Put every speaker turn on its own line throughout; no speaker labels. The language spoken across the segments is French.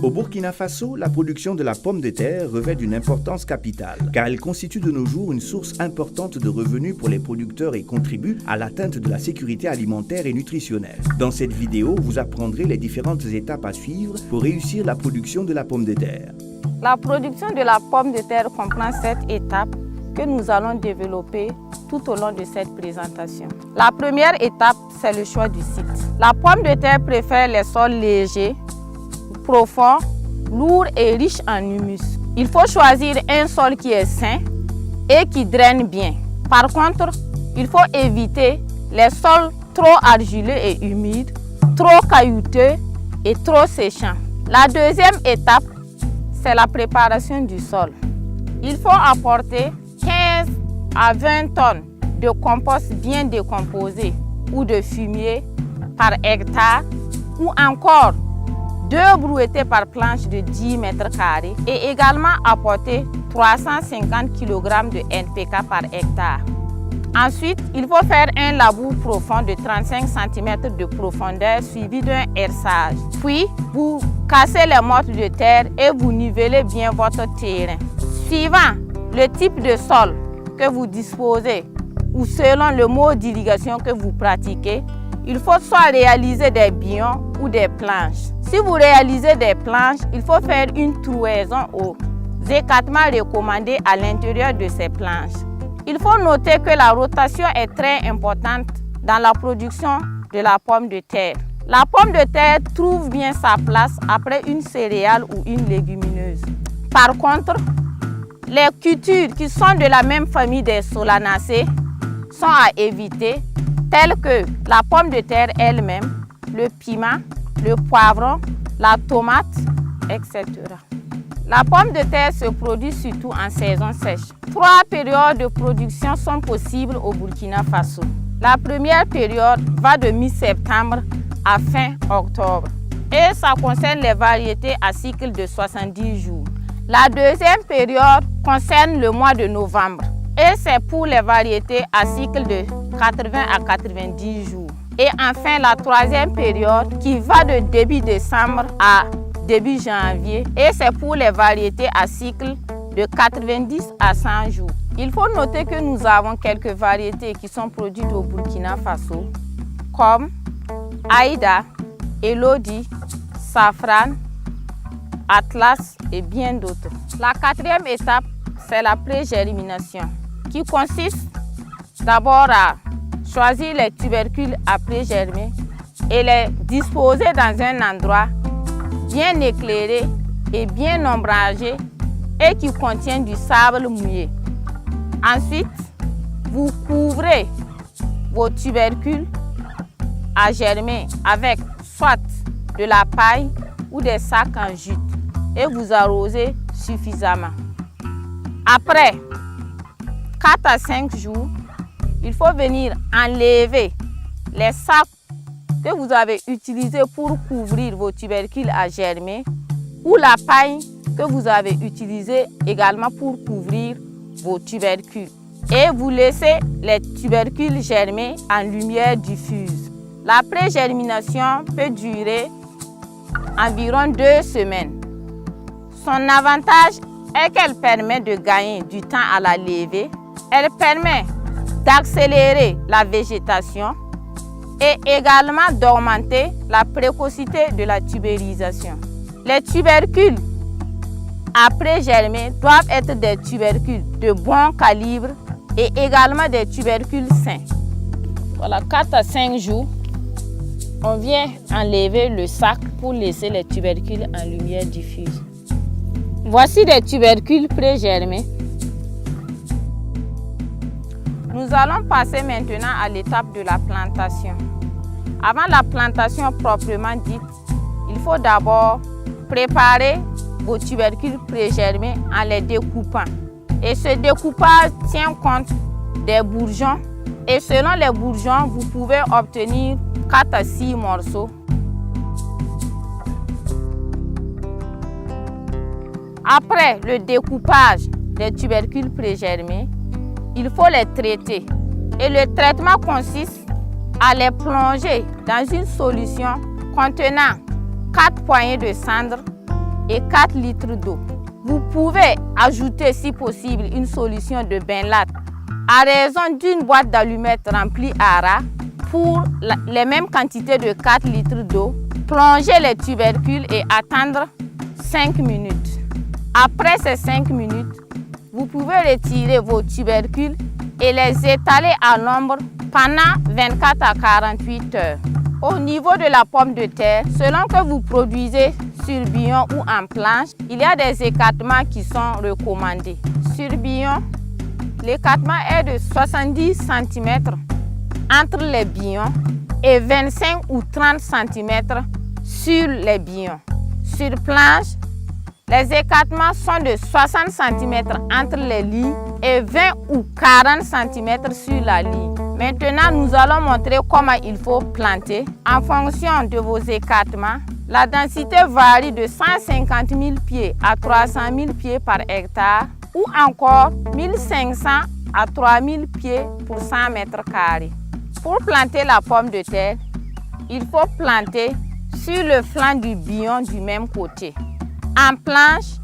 Au Burkina Faso, la production de la pomme de terre revêt d'une importance capitale, car elle constitue de nos jours une source importante de revenus pour les producteurs et contribue à l'atteinte de la sécurité alimentaire et nutritionnelle. Dans cette vidéo, vous apprendrez les différentes étapes à suivre pour réussir la production de la pomme de terre.
La production de la pomme de terre comprend 7 étapes que nous allons développer tout au long de cette présentation. La première étape, c'est le choix du site. La pomme de terre préfère les sols légers, profonds, lourds et riches en humus. Il faut choisir un sol qui est sain et qui draine bien. Par contre, il faut éviter les sols trop argileux et humides, trop caillouteux et trop séchants. La deuxième étape, c'est la préparation du sol. Il faut apporter 15 à 20 tonnes de compost bien décomposé ou de fumier par hectare ou encore 2 brouettés par planche de 10 mètres carrés et également apporter 350 kg de NPK par hectare. Ensuite, il faut faire un labour profond de 35 cm de profondeur suivi d'un herçage. Puis, vous cassez les mortes de terre et vous nivelez bien votre terrain. Suivant le type de sol que vous disposez ou selon le mode d'irrigation que vous pratiquez, il faut soit réaliser des billons ou des planches. Si vous réalisez des planches, il faut faire une trouaison aux écartements recommandés à l'intérieur de ces planches. Il faut noter que la rotation est très importante dans la production de la pomme de terre. La pomme de terre trouve bien sa place après une céréale ou une légumineuse. Par contre, les cultures qui sont de la même famille des solanacées sont à éviter, telles que la pomme de terre elle-même, le piment, le poivron, la tomate, etc. La pomme de terre se produit surtout en saison sèche. 3 périodes de production sont possibles au Burkina Faso. La première période va de mi-septembre à fin octobre et ça concerne les variétés à cycle de 70 jours. La deuxième période concerne le mois de novembre et c'est pour les variétés à cycle de 80 à 90 jours. Et enfin la troisième période qui va de début décembre à début janvier et c'est pour les variétés à cycle de 90 à 100 jours. Il faut noter que nous avons quelques variétés qui sont produites au Burkina Faso comme Aïda, Elodie, Safran, Atlas et bien d'autres. La quatrième étape, c'est la pré-germination qui consiste d'abord à choisir les tubercules à pré-germer et les disposer dans un endroit bien éclairé et bien ombragé et qui contient du sable mouillé. Ensuite, vous couvrez vos tubercules à germer avec soit de la paille ou des sacs en jute et vous arrosez suffisamment. Après 4 à 5 jours, il faut venir enlever les sacs que vous avez utilisés pour couvrir vos tubercules à germer ou la paille que vous avez utilisée également pour couvrir vos tubercules. Et vous laissez les tubercules germer en lumière diffuse. La pré-germination peut durer environ 2 semaines. Son avantage est qu'elle permet de gagner du temps à la levée. Elle permet d'accélérer la végétation et également d'augmenter la précocité de la tubérisation. Les tubercules après germer doivent être des tubercules de bon calibre et également des tubercules sains. Voilà, 4 à 5 jours, on vient enlever le sac pour laisser les tubercules en lumière diffuse. Voici des tubercules pré-germés. Nous allons passer maintenant à l'étape de la plantation. Avant la plantation proprement dite, il faut d'abord préparer vos tubercules pré-germés en les découpant. Et ce découpage tient compte des bourgeons. Et selon les bourgeons, vous pouvez obtenir 4 à 6 morceaux. Après le découpage des tubercules pré-germés, il faut les traiter. Et le traitement consiste à les plonger dans une solution contenant 4 poignées de cendre et 4 litres d'eau. Vous pouvez ajouter si possible une solution de benlate à raison d'une boîte d'allumettes remplie à ras pour les mêmes quantités de 4 litres d'eau. Plongez les tubercules et attendre 5 minutes. Après ces 5 minutes, vous pouvez retirer vos tubercules et les étaler à l'ombre pendant 24 à 48 heures. Au niveau de la pomme de terre, selon que vous produisez sur billon ou en planche, il y a des écartements qui sont recommandés. Sur billon, l'écartement est de 70 cm entre les billons et 25 ou 30 cm sur les billons. Sur planche, les écartements sont de 60 cm entre les lignes et 20 ou 40 cm sur la ligne. Maintenant, nous allons montrer comment il faut planter. En fonction de vos écartements, la densité varie de 150 000 pieds à 300 000 pieds par hectare ou encore 1500 à 3000 pieds pour 100 mètres carrés. Pour planter la pomme de terre, il faut planter sur le flanc du billon du même côté. En planche,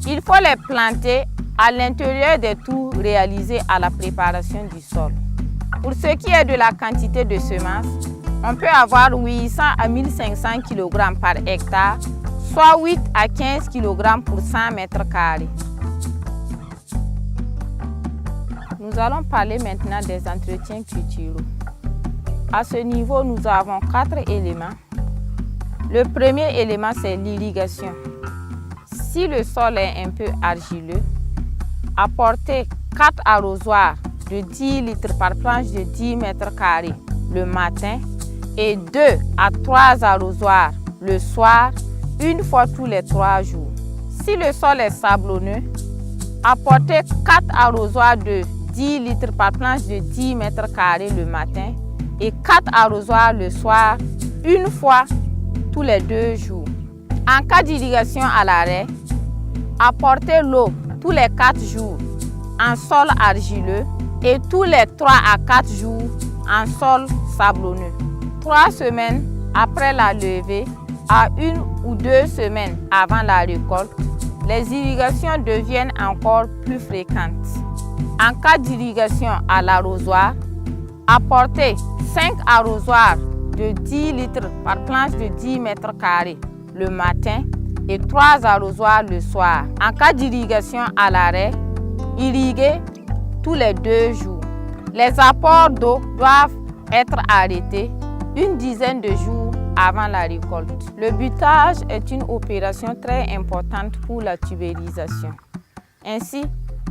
il faut les planter à l'intérieur des trous réalisés à la préparation du sol. Pour ce qui est de la quantité de semences, on peut avoir 800 à 1500 kg par hectare, soit 8 à 15 kg pour 100 mètres carrés. Nous allons parler maintenant des entretiens culturaux. À ce niveau, nous avons 4 éléments. Le premier élément, c'est l'irrigation. Si le sol est un peu argileux, apportez 4 arrosoirs de 10 litres par planche de 10 mètres carrés le matin et 2 à 3 arrosoirs le soir, une fois tous les 3 jours. Si le sol est sablonneux, apportez 4 arrosoirs de 10 litres par planche de 10 mètres carrés le matin et 4 arrosoirs le soir, une fois tous les 2 jours. En cas d'irrigation à l'arrêt, apportez l'eau tous les 4 jours en sol argileux et tous les 3 à 4 jours en sol sablonneux. 3 semaines après la levée à 1 ou 2 semaines avant la récolte, les irrigations deviennent encore plus fréquentes. En cas d'irrigation à l'arrosoir, apportez 5 arrosoirs de 10 litres par planche de 10 mètres carrés le matin et 3 arrosoirs le soir. En cas d'irrigation à l'arrêt, irriguez tous les 2 jours. Les apports d'eau doivent être arrêtés une dizaine de jours avant la récolte. Le butage est une opération très importante pour la tubérisation. Ainsi,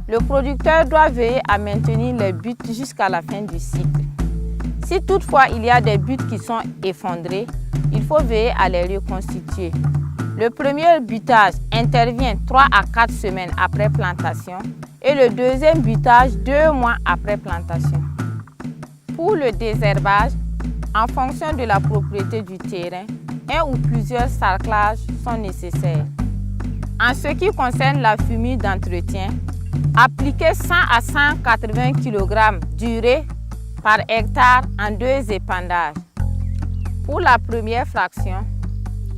le producteur doit veiller à maintenir les buts jusqu'à la fin du cycle. Si toutefois il y a des buts qui sont effondrés, il faut veiller à les reconstituer. Le premier butage intervient 3 à 4 semaines après plantation et le deuxième butage 2 mois après plantation. Pour le désherbage, en fonction de la propriété du terrain, un ou plusieurs sarclages sont nécessaires. En ce qui concerne la fumée d'entretien, appliquez 100 à 180 kg d'urée par hectare en 2 épandages. Pour la première fraction,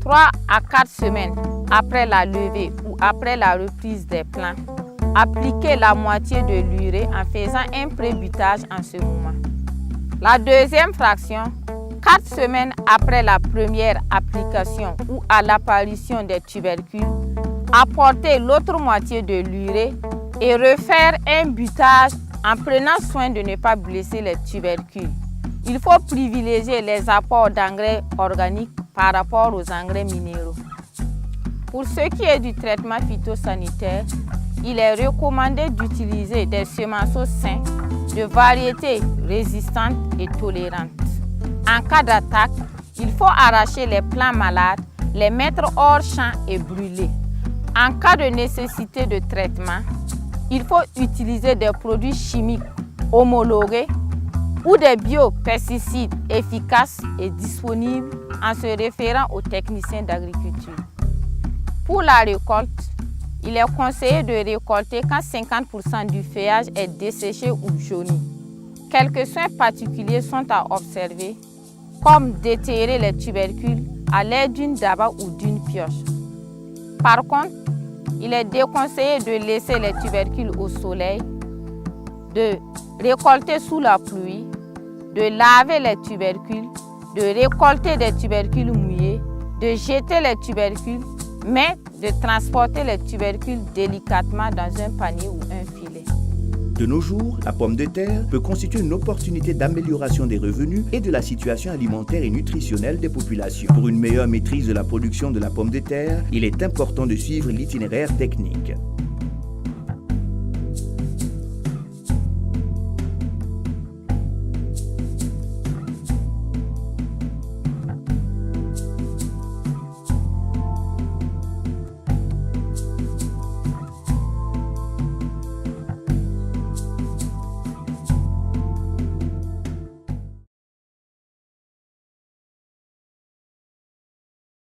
3 à 4 semaines après la levée ou après la reprise des plants, appliquez la moitié de l'urée en faisant un pré-butage en ce moment. La deuxième fraction, 4 semaines après la première application ou à l'apparition des tubercules, apportez l'autre moitié de l'urée et refaire un butage en prenant soin de ne pas blesser les tubercules. Il faut privilégier les apports d'engrais organiques par rapport aux engrais minéraux. Pour ce qui est du traitement phytosanitaire, il est recommandé d'utiliser des semenceaux sains de variétés résistantes et tolérantes. En cas d'attaque, il faut arracher les plants malades, les mettre hors champ et brûler. En cas de nécessité de traitement, il faut utiliser des produits chimiques homologués ou des biopesticides efficaces et disponibles en se référant aux techniciens d'agriculture. Pour la récolte, il est conseillé de récolter quand 50% du feuillage est desséché ou jauni. Quelques soins particuliers sont à observer, comme déterrer les tubercules à l'aide d'une daba ou d'une pioche. Par contre, il est déconseillé de laisser les tubercules au soleil, de récolter sous la pluie, de laver les tubercules, de récolter des tubercules mouillés, de jeter les tubercules, mais de transporter les tubercules délicatement dans un panier ou un filet.
De nos jours, la pomme de terre peut constituer une opportunité d'amélioration des revenus et de la situation alimentaire et nutritionnelle des populations. Pour une meilleure maîtrise de la production de la pomme de terre, il est important de suivre l'itinéraire technique.